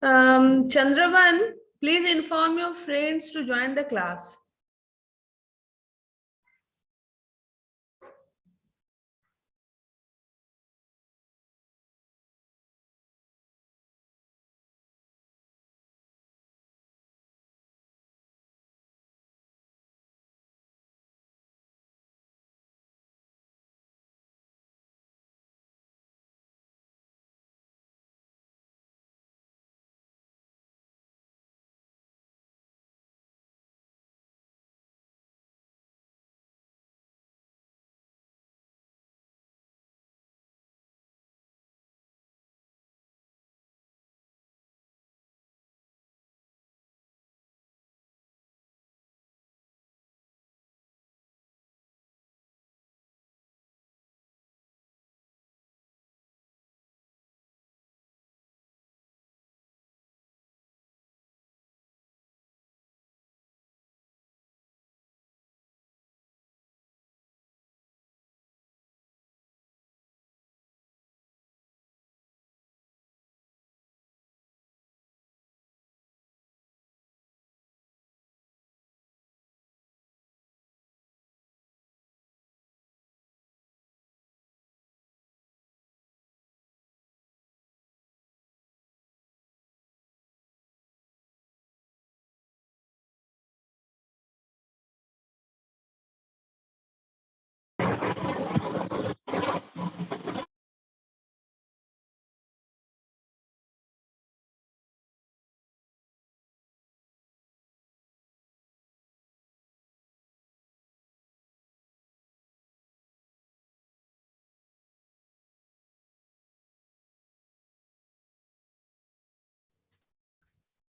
Chandravan, please inform your friends to join the class.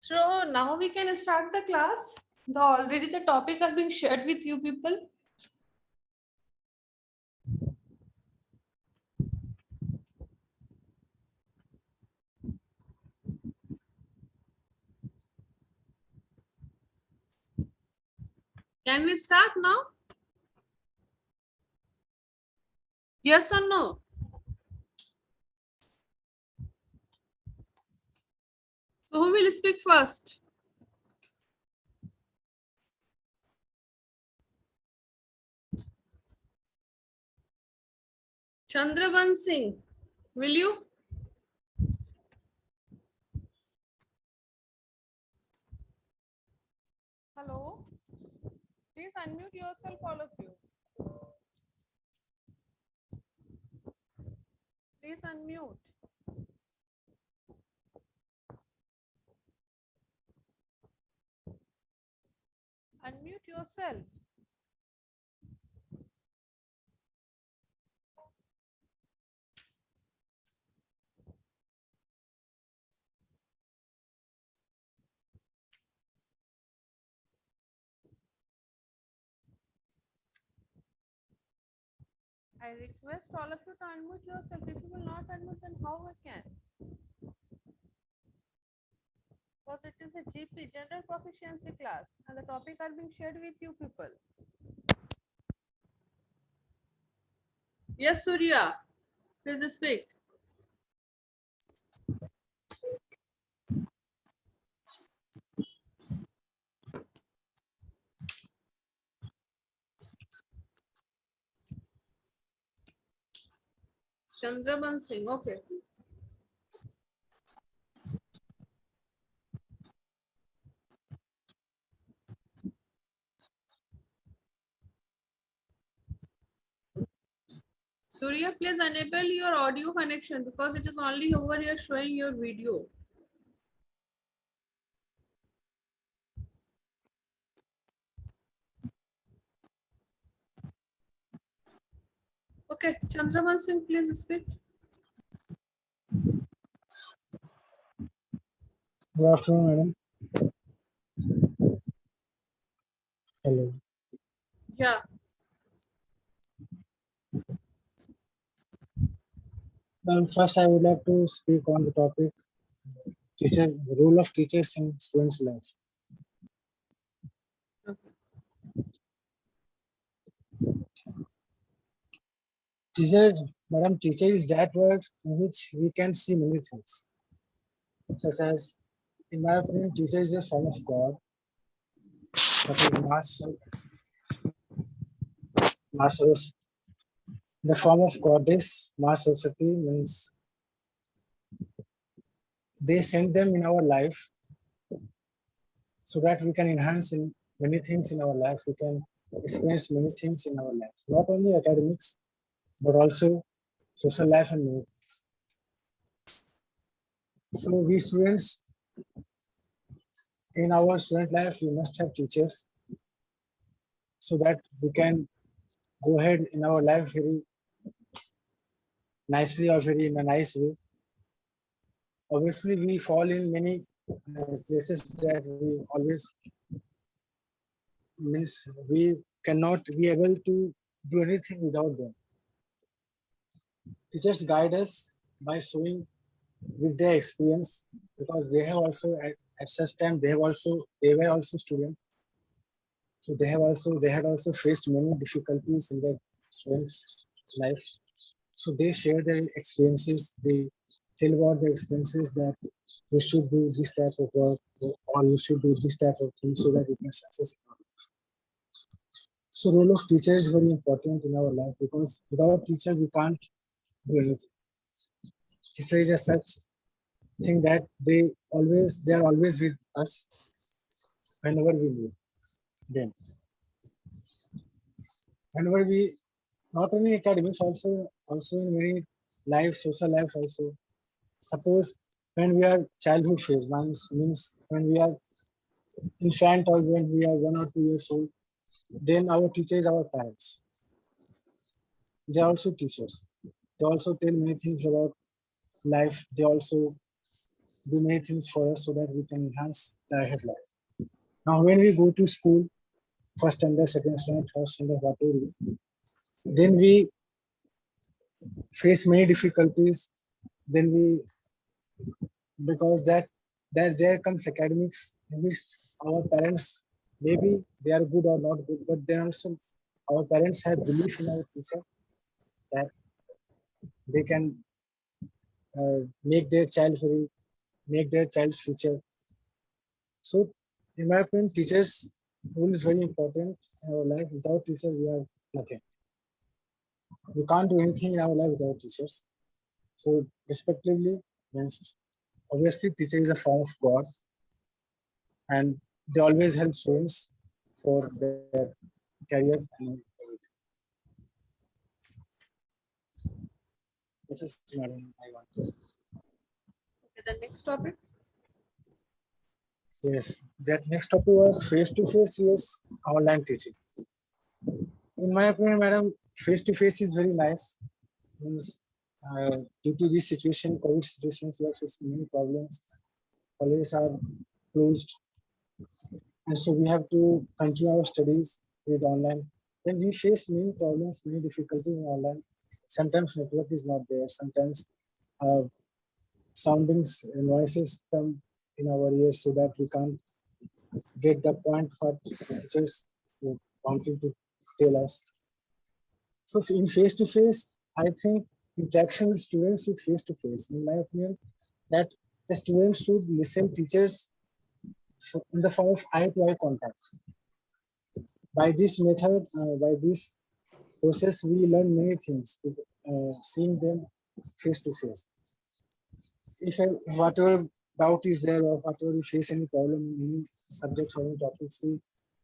So now we can start the class. Already the topic has been shared with you people. Can we start now? Yes or no? So who will speak first? Chandravan Singh, will you? Hello? Please unmute yourself, all of you. Please unmute. Unmute yourself. I request all of you to unmute yourself. If you will not unmute, then how we can? Because it is a GP, General Proficiency class, and the topic are being shared with you people. Yes, Surya, please speak. Chandraban Singh, okay. Surya, please enable your audio connection because it is only over here showing your video. Okay, Chandraban Singh, please speak. Good afternoon, madam. Hello. Yeah. First, I would like to speak on the topic teacher role of teachers in students' life. Okay. Teacher, madam, teacher is that word in which we can see many things, such as in my opinion, teacher is a form of God. That is Master. The form of goddess, Ma Saraswati, means they send them in our life so that we can enhance in many things in our life. We can experience many things in our life, not only academics, but also social life and many things. So we students, in our student life, we must have teachers so that we can go ahead in our life very nicely or very in a nice way. Obviously, we fall in many places that we always means we cannot be able to do anything without them. Teachers guide us by showing with their experience because they have also at such time they were also students. So they had also faced many difficulties in their students' life. So they share their experiences. They tell about the experiences that you should do this type of work or you should do this type of thing so that you can success. So role of teacher is very important in our life because without teacher we can't do anything. Teacher is a such thing that they are always with us whenever we need them. Whenever we not only academics also in many life social life also. Suppose when we are childhood phase means when we are infant or when we are 1 or 2 years old, then our teacher is our parents. They are also teachers. They also tell many things about life. They also do many things for us so that we can enhance the ahead life. Now, when we go to school, first standard, second standard, third standard, whatever, then we face many difficulties. Then we because that there comes academics in which our parents maybe they are good or not good, but then also our parents have belief in our teacher that they can make their child very make their child's future. So, in my opinion, teachers' role is very important in our life. Without teachers, we are nothing. We can't do anything in our life without teachers. So, respectively, means obviously, teacher is a form of God, and they always help students for their career and everything. That is, madam, I want to say. Okay, the next topic. Yes, that next topic was face-to-face, yes, online teaching. In my opinion, madam, face-to-face is very nice. Means, due to this situation, COVID situations, we are facing many problems. Colleges are closed, and so we have to continue our studies with online. Then we face many problems, many difficulties in online. Sometimes network is not there. Sometimes uh, soundings, noises come in our ears so that we can't get the point what teachers wanting to tell us. So in face to face, I think interaction with students with face to face. In my opinion, that the students should listen teachers in the form of eye to eye contact. By this method, by this process, we learn many things. Seeing them face to face. If whatever doubt is there or whatever we face any problem in any subject or any topics, we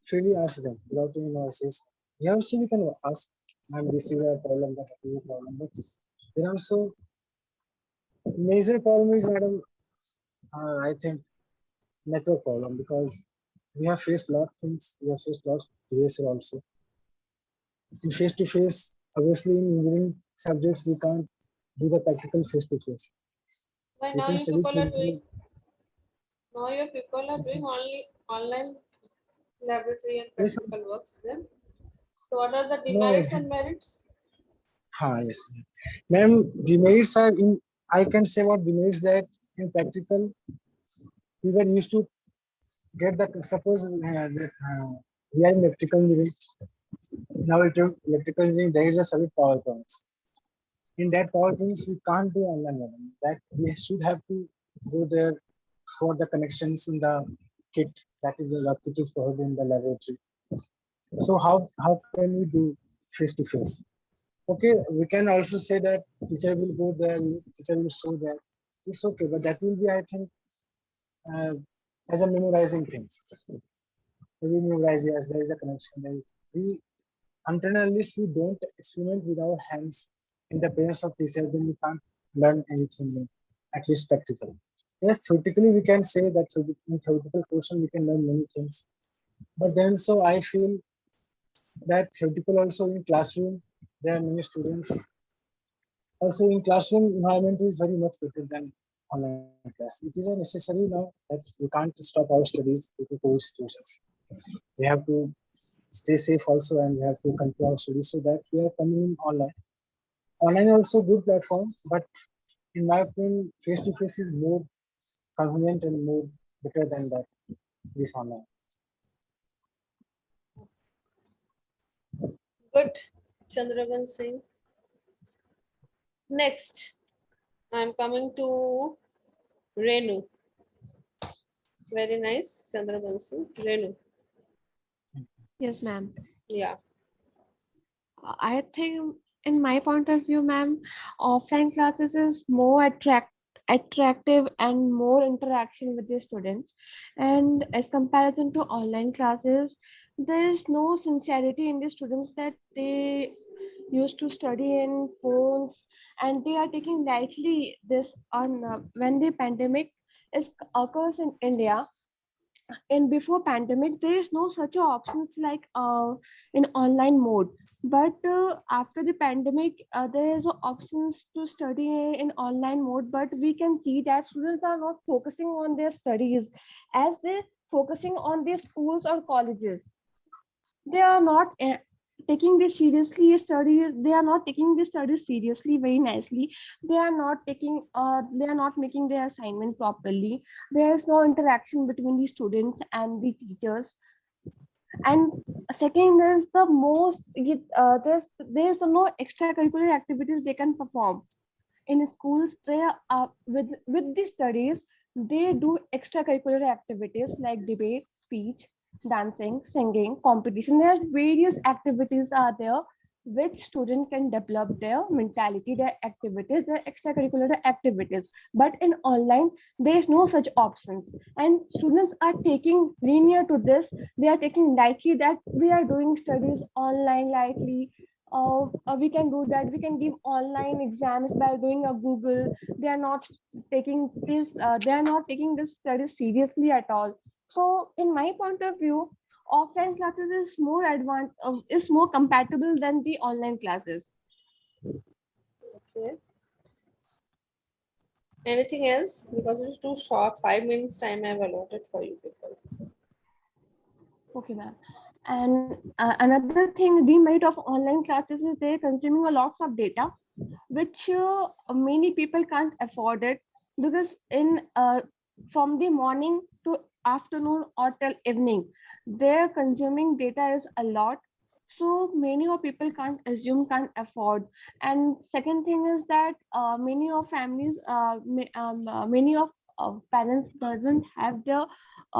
freely ask them without any noises. Yeah, also we can ask, and this is a problem, that is a problem. But then also major problem is, madam, I think network problem because we have faced a lot of things. We have faced a lot of behavior also. In face to face, obviously in engineering subjects we can't do the practical face to face. Why We now can you study people are doing? theoretically. Now your people are doing only online laboratory and Yes, practical works. Then, so what are the no, demerits and merits? yes. Ma'am, demerits are in, I can say what demerits that in practical, we were used to get the, suppose we are in electrical engineering, now electrical engineering, there is a solid power points. In that power points, we can't do online learning. That we should have to go there for the connections in the kit, that is the kit is provided in the laboratory. So how can we do face to face? Okay, we can also say that teacher will go there, teacher will show there. It's okay, but that will be, I think, uh, as a memorizing thing. We memorize, yes, there is a connection. We, until and unless we don't experiment with our hands in the presence of teacher, then we can't learn anything new, at least practically. Yes, theoretically we can say that in theoretical portion we can learn many things. But then so I feel that theoretical also in classroom, there are many students. Also in classroom environment is very much better than online class. It is a necessary now that we can't stop our studies due to COVID situations. We have to stay safe also, and we have to control our studies, so that we are coming in online. Online also good platform, but in my opinion, face to face is more convenient and more better than that this online. Good, Chandravan Singh. Next, I'm coming to Renu. Very nice, Chandravan Singh. Renu. Yes, ma'am. Yeah. I think, in my point of view, ma'am, offline classes is more attractive and more interaction with the students. And as comparison to online classes, there is no sincerity in the students that they used to study in phones, and they are taking lightly this on when the pandemic is occurs in India. And before pandemic there is no such a options like in online mode, but after the pandemic there is a options to study in online mode, but we can see that students are not focusing on their studies as they focusing on their schools or colleges. They are not taking this seriously studies, they are not taking this studies seriously very nicely. They are not taking they are not making their assignment properly. There is no interaction between the students and the teachers. And second is the most there's no extracurricular activities they can perform in schools. They are with the studies, they do extracurricular activities like debate, speech, dancing, singing, competition. There are various activities are there which student can develop their mentality, their activities, their extracurricular activities. But in online there is no such options, and students are taking linear to this. They are taking lightly that we are doing studies online lightly. We can do that, we can give online exams by doing a Google. They are not taking this they are not taking this study seriously at all. So in my point of view, offline classes is more compatible than the online classes. Okay. Anything else? Because it's too short. 5 minutes time I have allotted for you people. Okay, ma'am. And another thing, demerit of online classes is they're consuming a lot of data, which many people can't afford it, because in from the morning to afternoon or till evening, their consuming data is a lot. So many of people can't afford. And second thing is that many of families, many of parents doesn't have the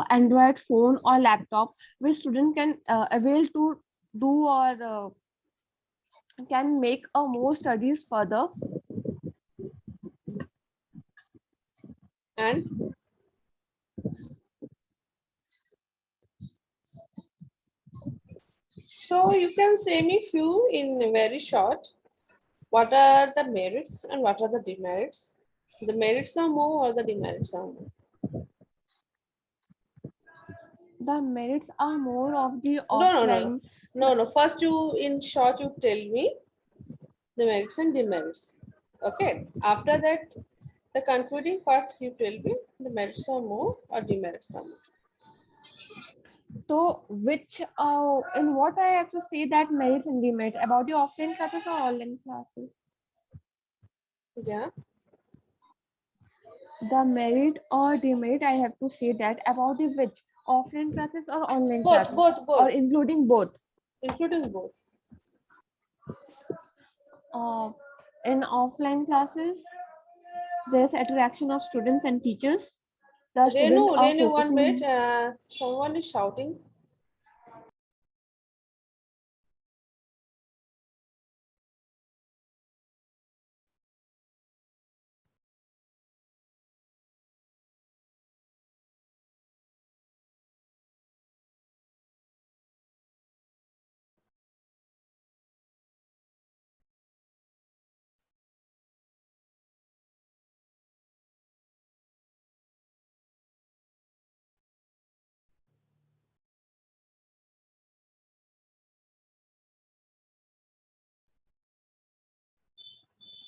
Android phone or laptop which student can avail to do or can make a more studies further. And so you can say me few in very short. What are the merits and what are the demerits? The merits are more or the demerits are more? The merits are more of the No. offline. First you, in short, you tell me the merits and demerits. Okay. After that, the concluding part, you tell me the merits are more or demerits are more. So which in what I have to say that merits and demerits about the offline classes or online classes? Yeah. The merit or demerit, I have to say that about the which offline classes or online Both, classes, both, or both. including both. Including both. Uh, in offline classes, there's interaction of students and teachers. the students are Renu, one focusing. minute. Someone is shouting.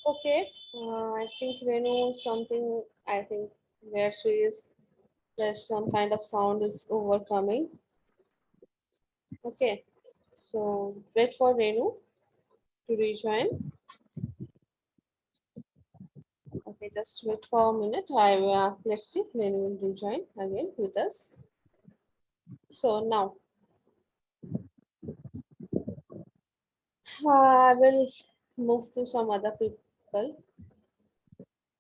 Okay. I think Renu, something. I think where she is, there's some kind of sound is overcoming. Okay. So wait for Renu to rejoin. Okay, just wait for a minute. Let's see. Renu will rejoin again with us. So now I will move to some other people.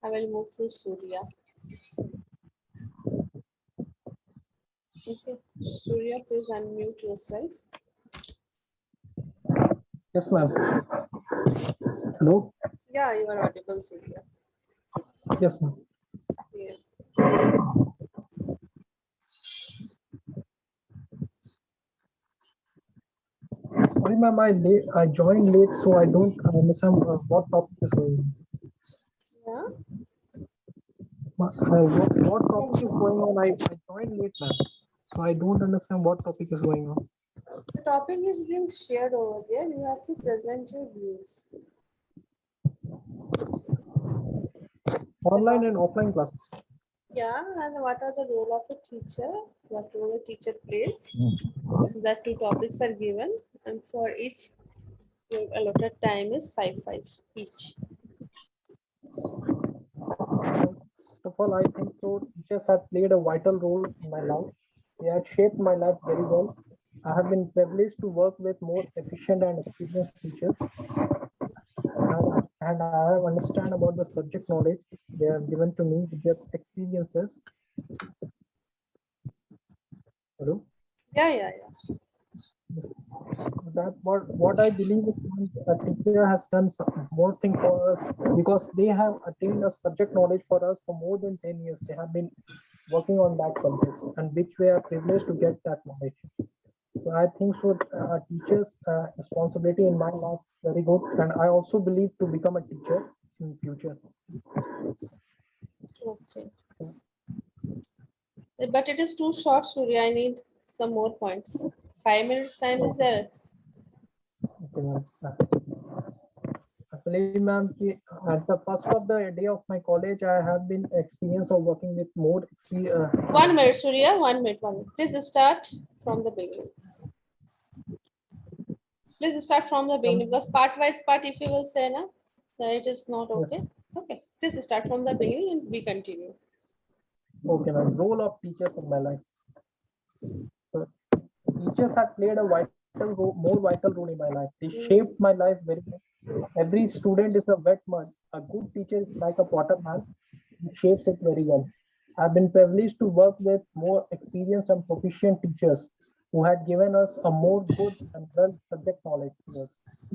I will move to Surya. Okay, Surya, please unmute yourself. Yes, ma'am. Hello. Yeah, you are audible, Surya. Yes, ma'am. Yeah. Sorry, ma'am. I joined late, so I don't understand what topic is going on. Yeah. What topic is going on? I joined late, ma'am. So I don't understand what topic is going on. The topic is being shared over there. You have to present your views. Online and offline class. Yeah, and what are the role of a teacher? What role a teacher plays? That two topics are given, and for each your allotted time is 5 each. First of all, I think so. Teachers have played a vital role in my life. They have shaped my life very well. I have been privileged to work with more efficient and experienced teachers. And I have understand about the subject knowledge they have given to me with their experiences. Hello. Yeah. That what I believe is a teacher has done some more thing for us because they have attained a subject knowledge for us for more than 10 years. They have been working on that subject and which we are privileged to get that knowledge. So I think so teachers responsibility in my life very good, and I also believe to become a teacher in future. Okay. But it is too short, Surya. I need some more points. 5 minutes time is there. Okay, ma'am. Actually, ma'am, at the first of the day of my college, I have been experience of working with more. 1 minute, Surya. 1 minute. Please start from the beginning. Please start from the beginning because part, if you will say na, then it is not okay. Okay. Please start from the beginning and we continue. Okay, ma'am. Role of teachers in my life. Teachers have played a more vital role in my life. They shaped my life very well. Every student is a wet mud. A good teacher is like a potter man. He shapes it very well. I've been privileged to work with more experienced and proficient teachers who had given us a more good and well subject knowledge to us.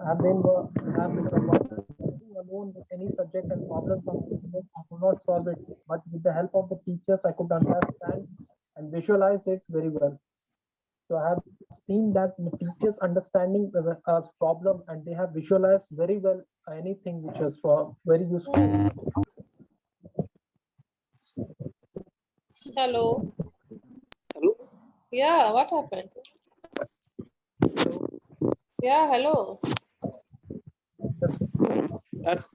I've been alone with any subject and problems of I could not solve it, but with the help of the teachers, I could understand and visualize it very well. So I have seen that the teachers understanding the problem and they have visualized very well anything which is very useful. Hello. Hello. Yeah, what happened? Yeah, hello. That's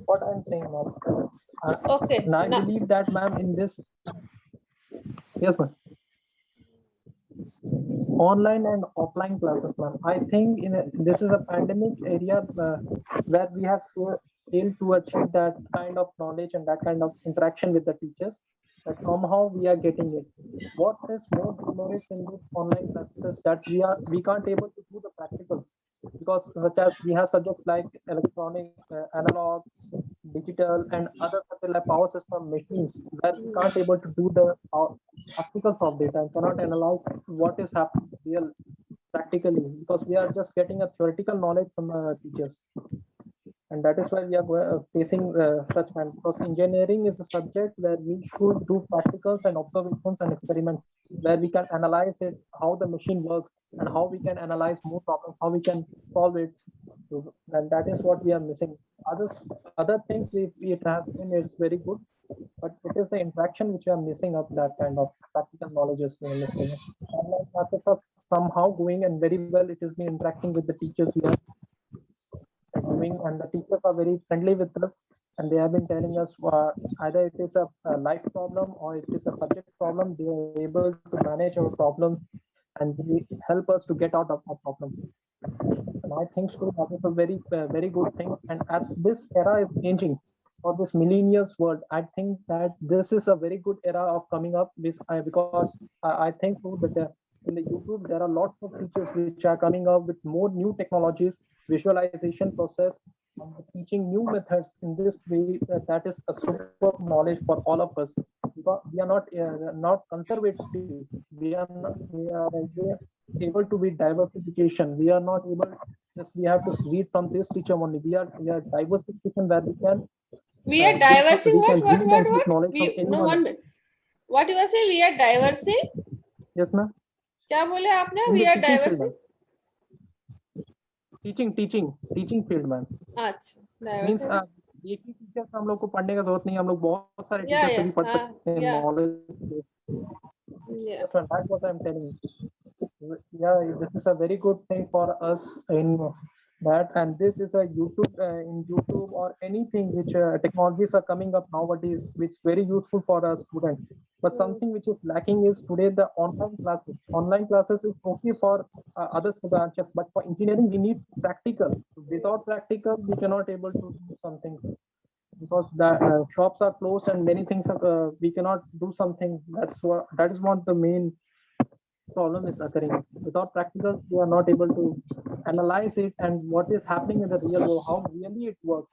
what I'm saying, ma'am. Okay. And I believe that, ma'am, in this. Yes, ma'am. Online and offline classes, ma'am. I think this is a pandemic area where we have failed to achieve that kind of knowledge and that kind of interaction with the teachers. That somehow we are getting it. What is more demerits in this online classes that we can't able to do the practicals because such as we have subjects like electronic, analog, digital and other such like power system machines where we can't able to do the articles of data and cannot analyze what is happening real practically, because we are just getting a theoretical knowledge from teachers. And that is why we are facing such kind, because engineering is a subject where we should do practicals and observations and experiments where we can analyze it, how the machine works, and how we can analyze more problems, how we can solve it. And that is what we are missing. Other things we have in is very good, but it is the interaction which we are missing up. That kind of practical knowledge is missing. Online classes are somehow going and very well. It is me interacting with the teachers we are doing, and the teachers are very friendly with us, and they have been telling us either it is a life problem or it is a subject problem. They are able to manage our problems and they help us to get out of our problem. And I think so that is a very good thing. And as this era is changing for this millennials world, I think that this is a very good era of coming up with, because I think so that in the YouTube there are lots of features which are coming up with more new technologies, visualization process, teaching new methods in this way. That is a super knowledge for all of us, because we are not conservative. We are able to be diversification. We are not able just we have to read from this teacher only. We are diversification where we can. We are diversing. What? Knowledge We, from no, anyone. 1 minute. What you are saying? We are diversing. Yes, ma'am. क्या बोले आपने? In We the are teaching field, diversing. ma'am. Teaching field, ma'am. अच्छा, Means diversing. एक ही teacher से हम लोग को पढ़ने का जरूरत नहीं, हम लोग बहुत सारे Yeah, टीचर से भी पढ़ yeah, सकते हैं yeah. knowledge. Yeah. Yes, ma'am. That's what I'm telling you. Yeah, this is a very good thing for us in that, and this is a YouTube in YouTube or anything which technologies are coming up nowadays, which is very useful for a student. But something which is lacking is today the online classes. Online classes is okay for other branches, but for engineering we need practical. Without practical, we cannot able to do something, because the shops are closed and many things are we cannot do something. That is what the main problem is occurring. Without practicals, we are not able to analyze it and what is happening in the real world, how really it works.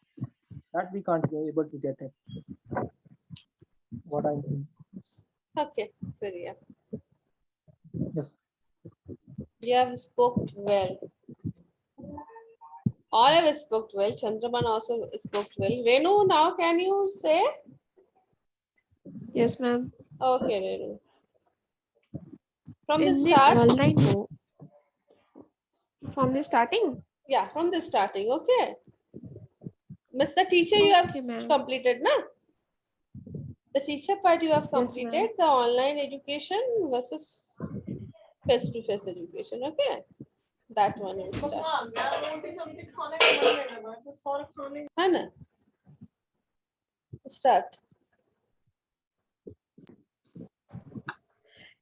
That we can't be able to get it. What I mean. Okay, so yeah. Yes. You have spoke well. All of us spoke well. Chandraman also spoke well. Renu, now can you say? Yes, ma'am. Okay, Renu. From the In the start. online mode, from the starting. Yeah, from the starting. Okay. Miss the teacher you have Okay, ma'am. completed, na? The teacher part you have Yes, ma'am. completed. The online education versus face-to-face education. Okay. That one will start. Hannah. Start.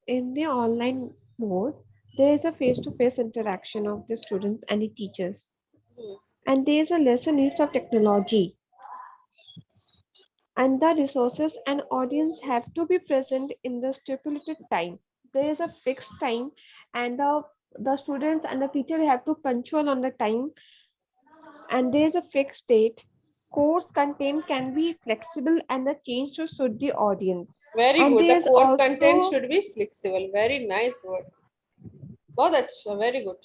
In the online mode, there is a face-to-face interaction of the students and the teachers. And there is a lesser needs of technology. And the resources and audience have to be present in the stipulated time. There is a fixed time, and the students and the teacher have to punctual on the time. And there is a fixed date. Course content can be flexible and the change to suit the audience. Very And good. there The is course content also- should be flexible. Very nice word. बहुत अच्छा, very good.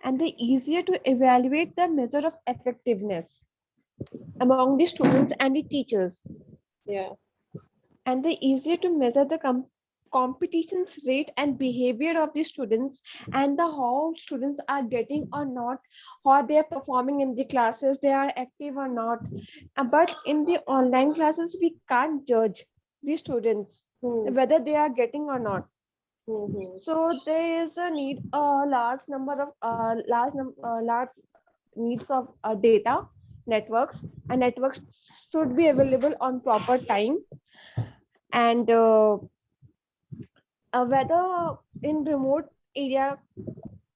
And the easier to evaluate the measure of effectiveness among the students and the teachers. Yeah. And the easier to measure the competitions rate and behavior of the students, and the how students are getting or not, how they are performing in the classes, they are active or not. But in the online classes, we can't judge the students whether they are getting or not. So there is a need a large number of large needs of data networks, and networks should be available on proper time. And whether in remote area,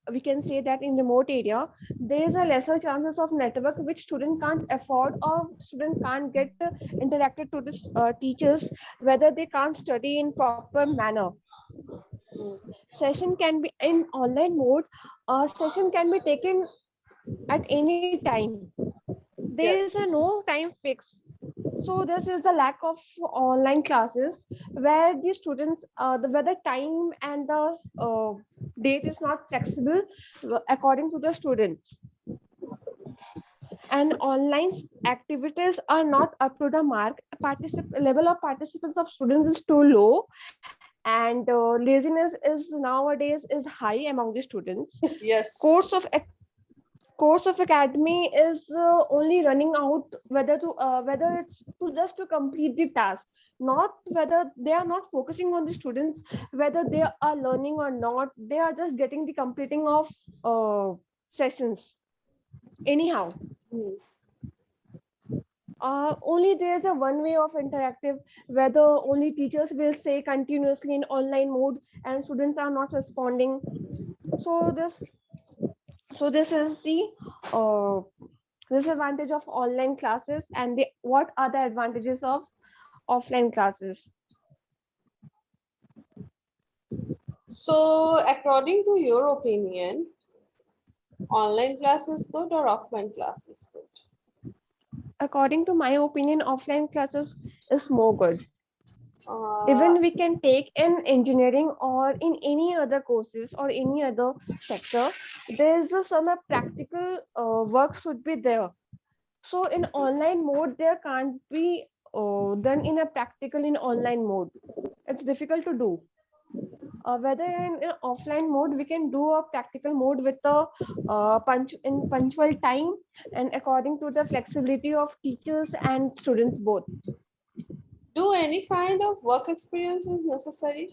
we can say that in remote area there is a lesser chances of network which student can't afford, or student can't get interacted to the teachers, whether they can't study in proper manner. Session can be in online mode. Session can be taken at any time. there is Yes. a no time fix. So this is the lack of online classes where the students, where the time and the date is not flexible according to the students. And online activities are not up to the mark. Level of participants of students is too low, and laziness is nowadays is high among the students. Yes. Course of academy is only running out whether it's to just to complete the task, not whether they are not focusing on the students, whether they are learning or not. They are just getting the completing of sessions anyhow. Hmm. Only there's a one way of interactive, whether only teachers will say continuously in online mode and students are not responding. So this is the uh, disadvantage of online classes, and what are the advantages of offline classes. So, according to your opinion, online class is good or offline class is good? According to my opinion, offline classes is more good. Uh, Even we can take in engineering or in any other courses or any other sector, there's some practical work should be there. So in online mode, there can't be done in a practical in online mode. It's difficult to do. Whether in offline mode, we can do a practical mode with the punctual time and according to the flexibility of teachers and students both. do any kind of work experience is necessary?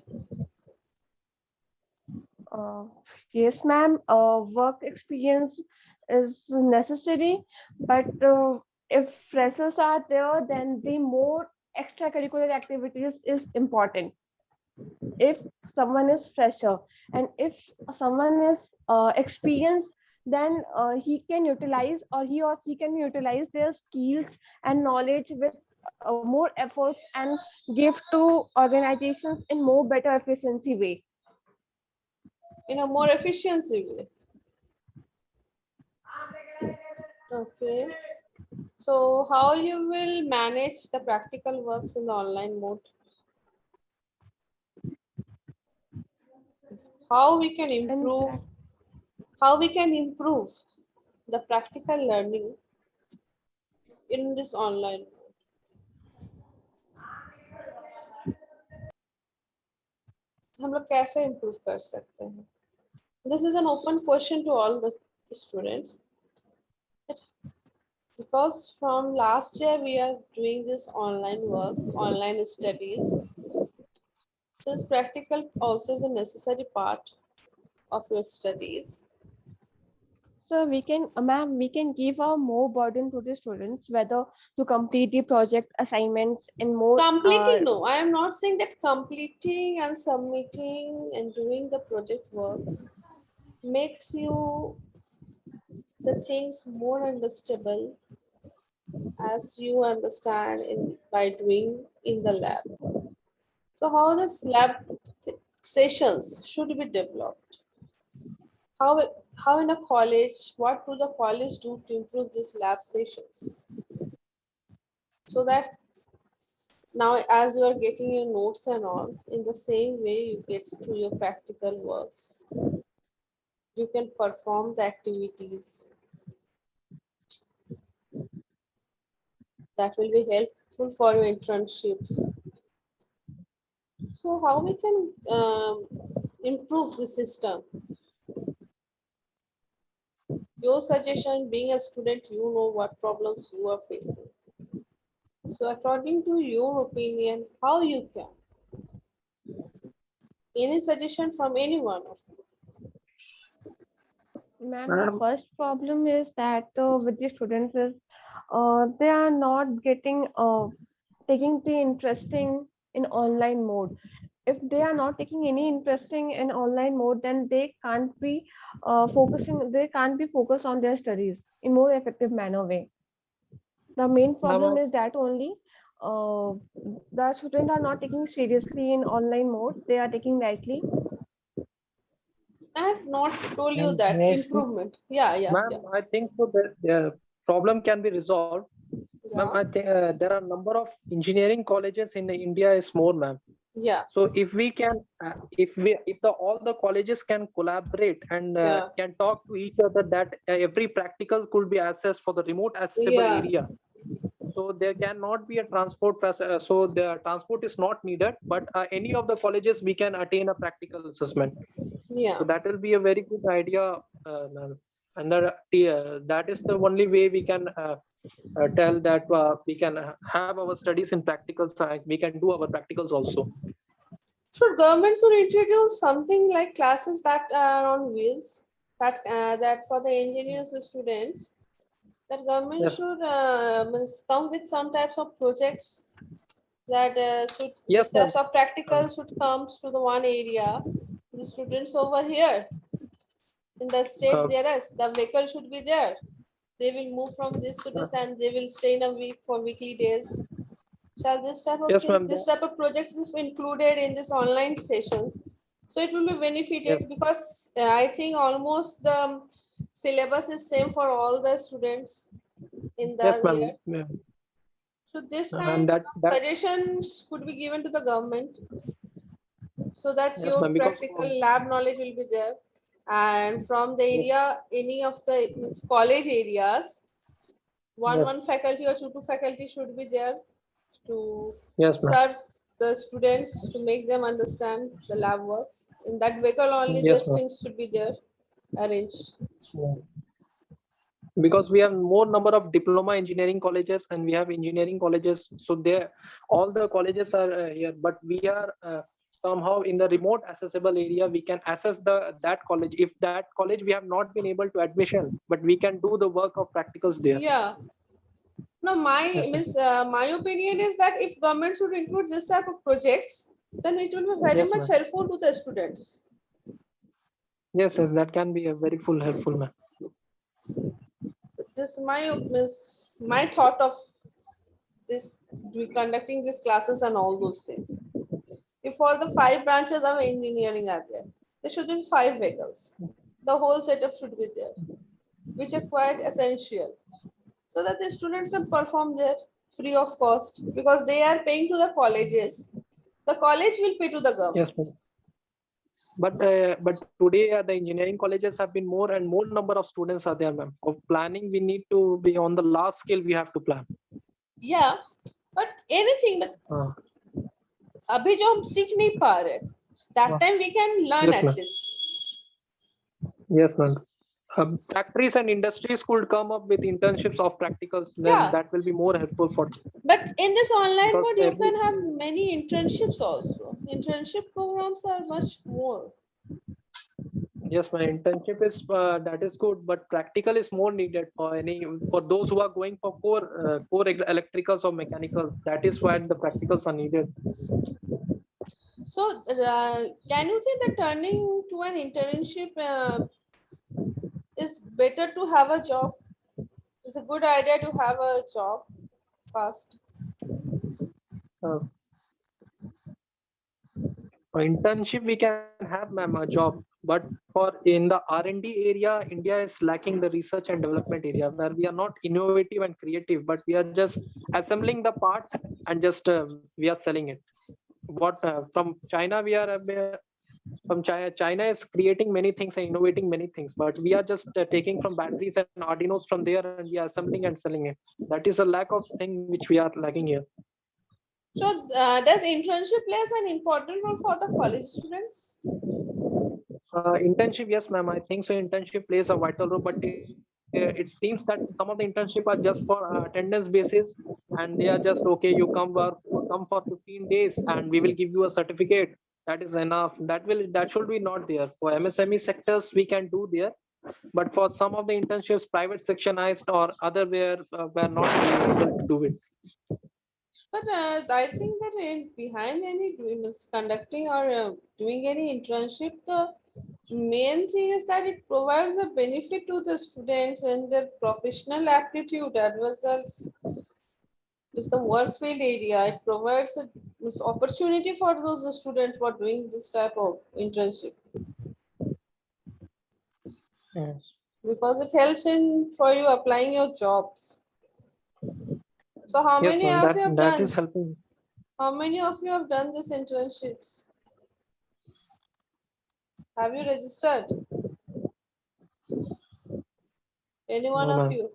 Uh, yes, ma'am. Work experience is necessary, but if freshers are there, then the more extracurricular activities is important. If someone is fresher and if someone is experienced, then he or she can utilize their skills and knowledge with more efforts and give to organizations in more better efficiency way. In a more efficiency way. Okay. So, how you will manage the practical works in the online mode? How we can In improve? fact, How we can improve the practical learning in this online mode? हम लोग कैसे improve कर सकते हैं? This is an open question to all the students. Because from last year we are doing this online work, online studies. Since practical also is a necessary part of your studies. so ma'am, we can give a more burden to the students, whether to complete the project assignments in more. Completing, no, I am not saying that completing and submitting and doing the project works makes you the things more understandable as you understand by doing in the lab. So how this lab sessions should be developed? How in a college, what do the college do to improve these lab sessions? So that now as you are getting your notes and all, in the same way you get to your practical works. You can perform the activities. That will be helpful for your internships. So how we can improve the system? Your suggestion, being a student, you know what problems you are facing. So according to your opinion, how you can? Any suggestion from anyone of you? Ma'am, the first problem is that with the students is they are not getting taking the interesting in online mode. If they are not taking any interesting in online mode, then they can't be focusing. They can't be focused on their studies in more effective manner way. The main problem is that only the students are not taking seriously in online mode. They are taking lightly. I have not told you Ma'am, that may I speak? improvement. Yeah. Ma'am, I think so that problem can be resolved. Ma'am, Yeah. I think there are a number of engineering colleges in India is more, ma'am. Yeah. So if we can, if all the colleges can collaborate and Yeah. can talk to each other, that every practical could be accessed for the remote accessible Yeah. area. So there cannot be a transport, so the transport is not needed, but any of the colleges we can attain a practical assessment. Yeah. So that will be a very good idea, ma'am. And that is the only way we can tell that we can have our studies in practicals. We can do our practicals also. Should government should introduce something like classes that are on wheels, that for the engineers students, that government Yes. should means come with some types of projects that should Yes, these ma'am. types of practicals should come to the one area. The students over here in the state Uh, there is the vehicle should be there. They will move from this to this and they will stay in a week for weekly days. Shall this type of Yes, things, ma'am. this type of projects is included in this online sessions, so it will be benefited Yes. because I think almost the syllabus is same for all the students in the Yes, ma'am. year. Yeah. So this And kind that of suggestions could be given to the government so that yes, your ma'am. Because practical lab knowledge will be there. And from the area, any of the means college areas, Yes. one faculty or two faculty should be there to Yes, ma'am. serve the students to make them understand the lab works. In that vehicle only Yes, these ma'am. things should be there arranged. Yeah. Because we have more number of diploma engineering colleges and we have engineering colleges, so there all the colleges are here, but we are somehow in the remote accessible area. We can access that college. If that college we have not been able to admission, but we can do the work of practicals there. Yeah. No, my Yes, means my opinion is that if government should include this type of projects, then it will be very Yes, much ma'am. helpful to the students. Yes, that can be a very helpful, ma'am. This means my thought of this conducting these classes and all those things. If all the 5 branches of engineering are there should be 5 vehicles. The whole setup should be there, which are quite essential, so that the students can perform there free of cost because they are paying to the colleges. The college will pay to the government. Yes, ma'am. But today the engineering colleges have been more and more number of students are there, ma'am. For planning, we need to be on the large scale. We have to plan. Yeah, but anything, but अभी जो हम सीख नहीं पा रहे, that time we can learn Yes, at ma'am. least. Yes, ma'am. Factories and industries could come up with internships of practicals, then Yeah. that will be more helpful for. But in this online Because mode, you every- can have many internships also. Internship programs are much more. Yes, my internship is that is good, but practical is more needed for those who are going for core electricals or mechanicals. That is why the practicals are needed. So, can you think that turning to an internship is better to have a job? It's a good idea to have a job fast. For internship, we can have, ma'am, a job, but for in the R&D area, India is lacking the research and development area where we are not innovative and creative, but we are just assembling the parts and just we are selling it. What from China we are from China is creating many things and innovating many things, but we are just taking from batteries and Arduinos from there and we are assembling and selling it. That is a lack of thing which we are lacking here. So, does internship plays an important role for the college students? Internship, yes, ma'am. I think so. Internship plays a vital role, but it seems that some of the internship are just for attendance basis, and they are just okay. You come for 15 days, and we will give you a certificate. That is enough. That should be not there. For MSME sectors, we can do there, but for some of the internships, private sectionized or other where not able to do it. But I think that behind any conducting or doing any internship, the main thing is that it provides a benefit to the students and their professional aptitude as well as is the work field area. It provides this opportunity for those students for doing this type of internship. Yes. because it helps in for you applying your jobs. So how Yes, many ma'am, of you have that done? is helping. How many of you have done this internships? Have you registered? Any one No, of ma'am. you?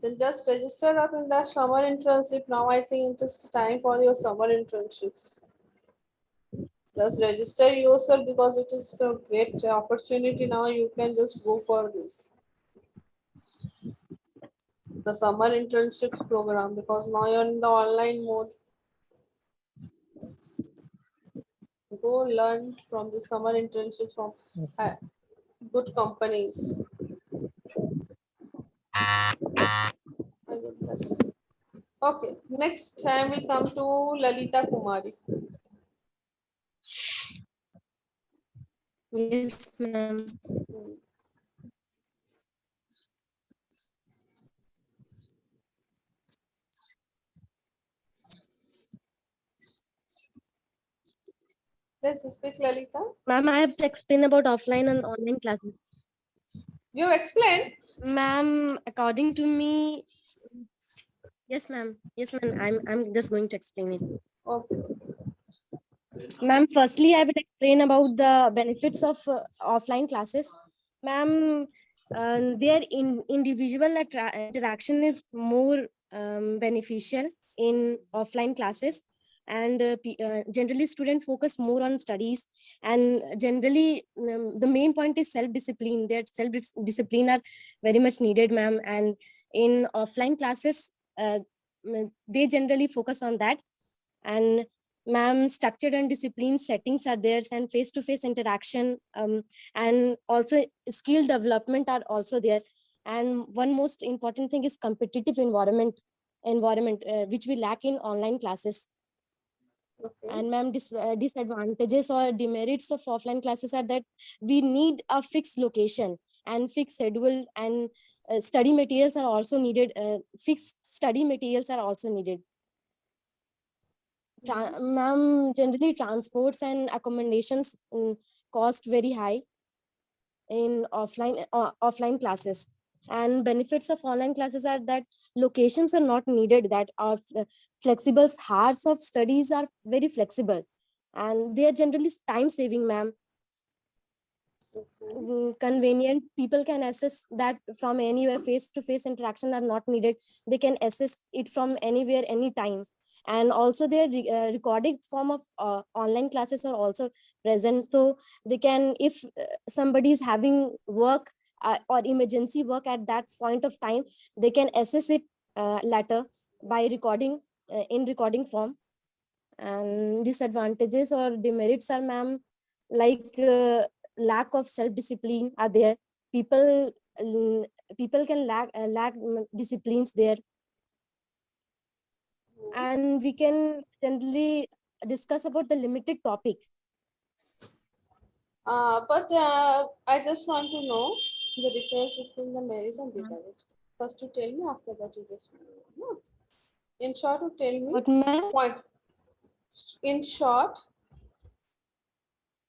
Then just register up in the summer internship. Now I think it is time for your summer internships. Just register yourself because it is a great opportunity. Now you can just go for this. The summer internships program, because now you're in the online mode. Go learn from the summer internships from good companies. My goodness. Okay, next time we come to Lalita Kumari. Yes, ma'am. Hmm. Let's speak, Lalita. Ma'am, I have to explain about offline and online classes. You explain. Ma'am, according to me, yes, ma'am. Yes, ma'am. I'm just going to explain it. Okay. Ma'am, firstly, I will explain about the benefits of offline classes. Ma'am, their individual interaction is more beneficial in offline classes, and generally students focus more on studies, and generally the main point is self-discipline. That self-discipline are very much needed, ma'am, and in offline classes they generally focus on that. And ma'am, structured and disciplined settings are there, and face-to-face interaction and also skill development are also there. And one most important thing is competitive environment which we lack in online classes. Okay. And ma'am, disadvantages or demerits of offline classes are that we need a fixed location and fixed schedule, and study materials are also needed. Fixed study materials are also needed. Ma'am, generally transports and accommodations cost very high in offline classes. And benefits of online classes are that locations are not needed, that are flexible. Hours of studies are very flexible, and they are generally time saving, ma'am. Convenient, people can access that from anywhere. Face to face interaction are not needed, they can access it from anywhere, anytime. And also their recording form of online classes are also present, so they can, if somebody is having work or emergency work at that point of time, they can access it later by recording in recording form. And disadvantages or demerits are, ma'am, like lack of self-discipline are there. People can lack disciplines there. And we can generally discuss about the limited topic. But I just want to know the difference between the merit and demerit. First you tell me, after that you just no. In short, you tell me But ma'am, point. In short,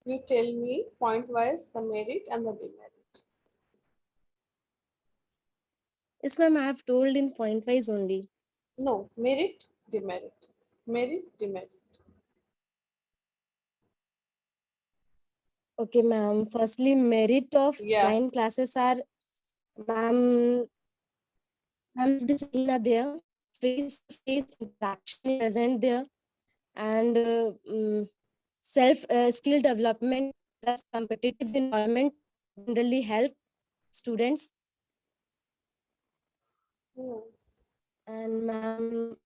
you tell me point wise the merit and the demerit. yes, ma'am, I have told in point wise only. No, merit, demerit. Merit, demerit. Okay, ma'am. Firstly, merit of Yeah. offline classes are, ma'am, discipline are there, face-to-face interaction is present there, and self skill development plus competitive environment generally help students. Hmm. And ma'am,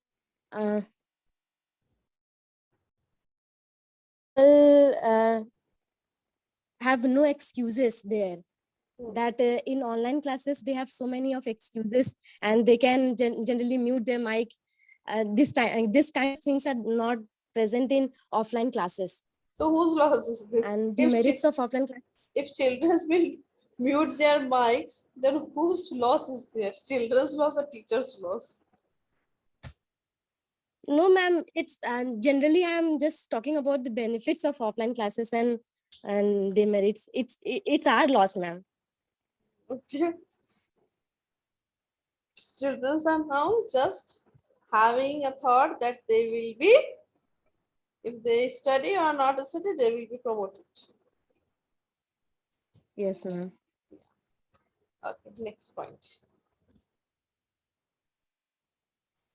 uh, people have no excuses there, that in online classes they have so many of excuses, and they can generally mute their mic. This kind of things are not present in offline classes. So whose loss is this? And the merits of offline class, If children will mute their mics, then whose loss is there? Children's loss or teachers' loss? no ma'am, it's generally I'm just talking about the benefits of offline classes and demerits. It's our loss, ma'am. Okay. students are now just having a thought that they will be, if they study or not study, they will be promoted. Yes, ma'am. Okay, next point.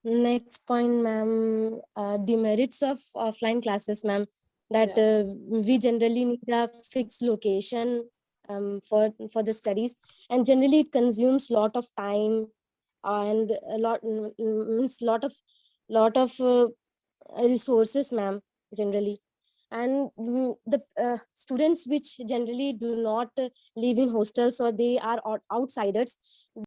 Next point, ma'am, demerits of offline classes, ma'am, that we generally need a fixed location for the studies, and generally it consumes lot of time and a means lot of resources, ma'am, generally. And the students which generally do not live in hostels or they are outsiders,